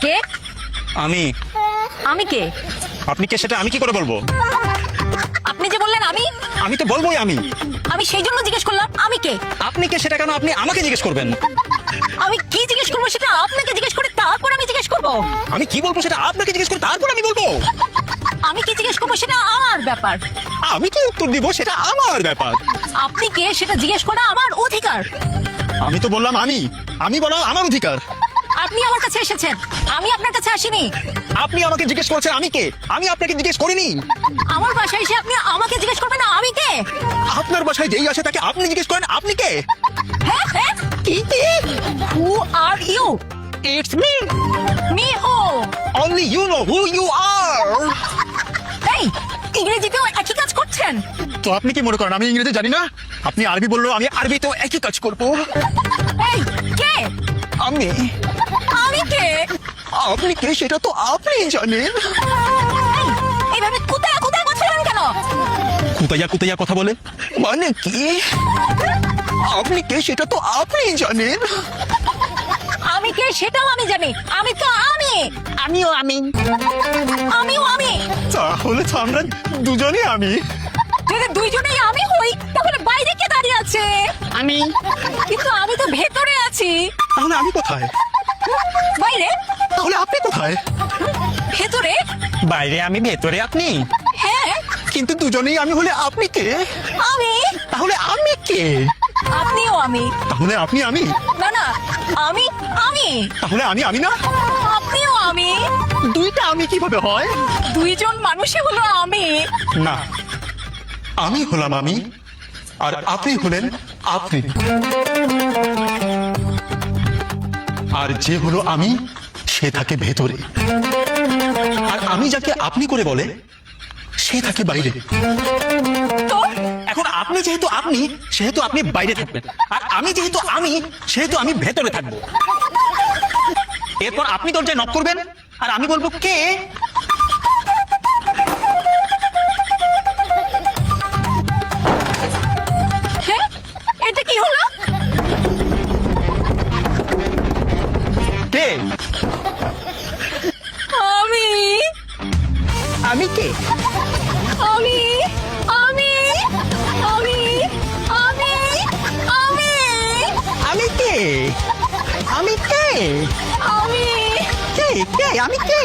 কে? আমি। আমি কে? আপনি কে সেটা আমি কি করে বলবো? আপনি যে বললেন আমি, আমি তো বলবোই আমি। আমি সেই জন্য জিজ্ঞেস করলাম আমি কে। আপনি কে সেটা কেন আপনি আমাকে জিজ্ঞেস করবেন? আমি কি জিজ্ঞেস করবো সেটা আপনাকে জিজ্ঞেস করে তারপর আমি জিজ্ঞেস করবো। আমি কি বলবো সেটা আপনাকে জিজ্ঞেস করে তারপর আমি বলবো। আমি কি জিজ্ঞেস করবো সেটা আমার ব্যাপার। আমি কি উত্তর দিব সেটা আমার ব্যাপার। আপনি কে সেটা জিজ্ঞেস করা আমার অধিকার। আমি তো বললাম আমি বলা আমার অধিকার। আপনি আমার কাছে এসেছেন, আমি আপনার কাছে আসিনি। আপনি আমাকে জিজ্ঞেস করছেন আমি কে, আমি আপনাকে জিজ্ঞেস করিনি। আমার বাসায় এসে আপনি আমাকে জিজ্ঞেস করবেন না আমি কে। আপনার বাসায় যেই আসে তাকে আপনি জিজ্ঞেস করেন আপনি কে। হ্যাঁ হ্যাঁ, কি? Who are you? It's me. Me who? Only you know who you are. এই ইংরেজিতেও একই কাজ করছেন? তো আপনি কি মনে করেন আমি ইংরেজি জানি না? আপনি আরবি বললো আমি আরবিতেও একই কাজ করবো। এই কে? আমি। আমি কে? আপনি কে সেটা তো আপনি জানেন। এই, এইভাবে কোথায় কোথায় বলছিলেন কেন? কুতাইয়া কুতাইয়া কথা বলে মানে কি? আপনি কে সেটা তো আপনি জানেন। আমি কে সেটাও আমি জানি। আমি তো আমি। আমিও আমি। আমিও আমি। তাহলে তো আমরা দুজনে আমি। যদি দুইজনেই আমি হই তাহলে বাইরে কে দাঁড়িয়ে আছে? আমি। কিন্তু আমি তো ভেতরে আছি। তাহলে আমি কোথায়? বাইরে? তাহলে আপনি কোথায়? ভেতরে? বাইরে আমি, ভেতরে আপনি। হ্যাঁ কিন্তু দুজনেই আমি হলে আপনি কে? আমি। তাহলে আমি কে? আপনিও আমি। তাহলে আপনি আমি। না না, আমি আমি। তাহলে আমি না। আপনিও আমি। দুইটা আমি কিভাবে হয়? দুইজন মানুষই হলো আমি। না, আমি হলাম আমি আর আপনি হলেন আপনি। আর যে হলো আমি সে থাকে ভেতরে, আর আমি যাকে আপনি করে বলে সে থাকে বাইরে। তো এখন আপনি যেহেতু আপনি সেহেতু আপনি বাইরে থাকবেন, আর আমি যেহেতু আমি সেহেতু আমি ভেতরে থাকবো। এরপর আপনি দরজায় নক করবেন আর আমি বলবো কে। হ্যাঁ, এটা কি হলো? কে? আমি আমি কে? আমি আমি আমি আমি আমি আমি কে? আমি কে? আমি কে? কে? আমি কে?